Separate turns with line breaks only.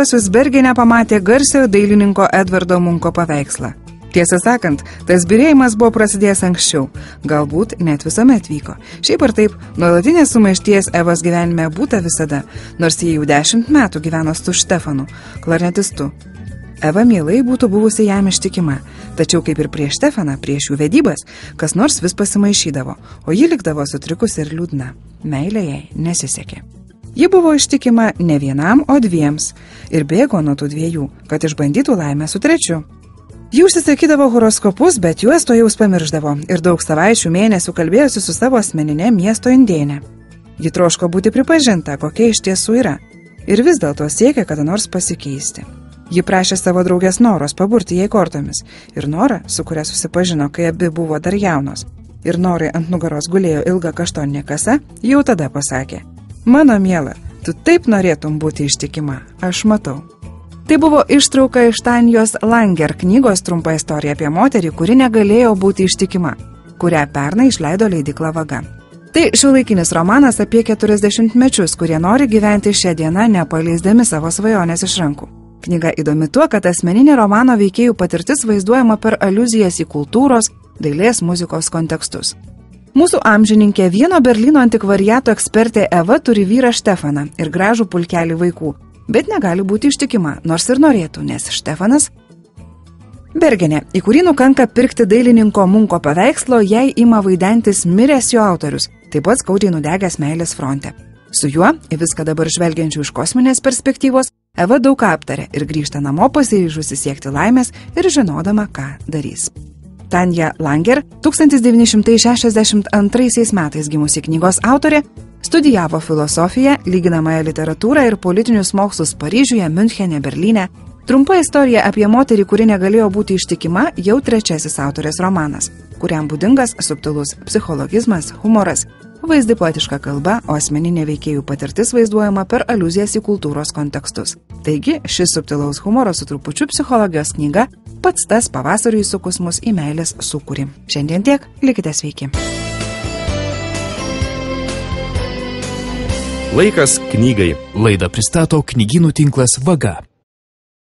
Uosius Bergene pamatė garsiojo dailininko Edvardo Munko paveikslą. Tiesą sakant, tas birėjimas buvo prasidėjęs anksčiau, galbūt net visuomet vyko. Šiaip ar taip, nuolatinės sumaišties Evos gyvenime būta visada, nors jie jau 10 metų gyveno su Štefanu, klarnetistu. Eva mielai būtų buvusi jam ištikima, tačiau kaip ir prieš Štefaną, prieš jų vedybas, kas nors vis pasimaišydavo, o ji likdavo sutrikusi ir liūdna. Meilė jai nesisekė. Ji buvo ištikima ne vienam, o 2 ir bėgo nuo tų 2, kad išbandytų laimę su 3. Ji užsisakydavo horoskopus, bet juos to jaus pamirždavo ir daug savaičių mėnesių kalbėjosi su savo asmeninė miesto indėnė. Ji troško būti pripažinta, kokia iš tiesų yra, ir vis dėlto siekė kada nors pasikeisti. Ji prašė savo draugės Noros paburti jai kortomis, ir Nora, su kuria susipažino, kai abi buvo dar jaunos, ir Norai ant nugaros gulėjo ilga kaštoninė kasa, jau tada pasakė: "Mano miela, tu taip norėtum būti ištikima, aš matau." Tai buvo ištrauka iš Tanjos Langer knygos Trumpa istorija apie moterį, kuri negalėjo būti ištikima, kurią pernai išleido leidykla Vaga. Tai šiuolaikinis romanas apie 40-mečius, kurie nori gyventi šią dieną, nepaleisdami savo svajonės iš rankų. Knyga įdomi tuo, kad asmeninė romano veikėjų patirtis vaizduojama per aliuzijas į kultūros, dailės, muzikos kontekstus. Mūsų amžininkė vieno Berlyno antikvariato ekspertė Eva turi vyrą Štefaną ir gražų pulkelį vaikų, bet negali būti ištikima, nors ir norėtų, nes Štefanas Bergene, į kurį nukanka pirkti dailininko Munko paveikslo, jai ima vaidentis miręs jo autorius, taip pat skaudžiai nudegęs meilės fronte. Su juo, į viską dabar žvelgiančių iš kosminės perspektyvos, Eva daug ką aptarė ir grįžta namo pasiryžusi siekti laimės ir žinodama, ką darys. Tanja Langer, 1962 metais gimusi knygos autorė, studijavo filosofiją, lyginamąją literatūrą ir politinius mokslus Paryžiuje, Miunchene, Berlyne. Trumpa istorija apie moterį, kuri negalėjo būti ištikima, jau 3 autorės romanas, kuriam būdingas subtilus psichologizmas, humoras, vaizdi poetiška kalba, o asmeninė veikėjų patirtis vaizduojama per aliuzijas į kultūros kontekstus. Taigi, šis subtilaus humoro su trupučiu psichologijos knyga pats tas pavasariui sukus mus į meilės sūkurį. Šiandien tiek, likite sveiki.
Laikas knygai.
Laidą pristato knygynų tinklas Vaga.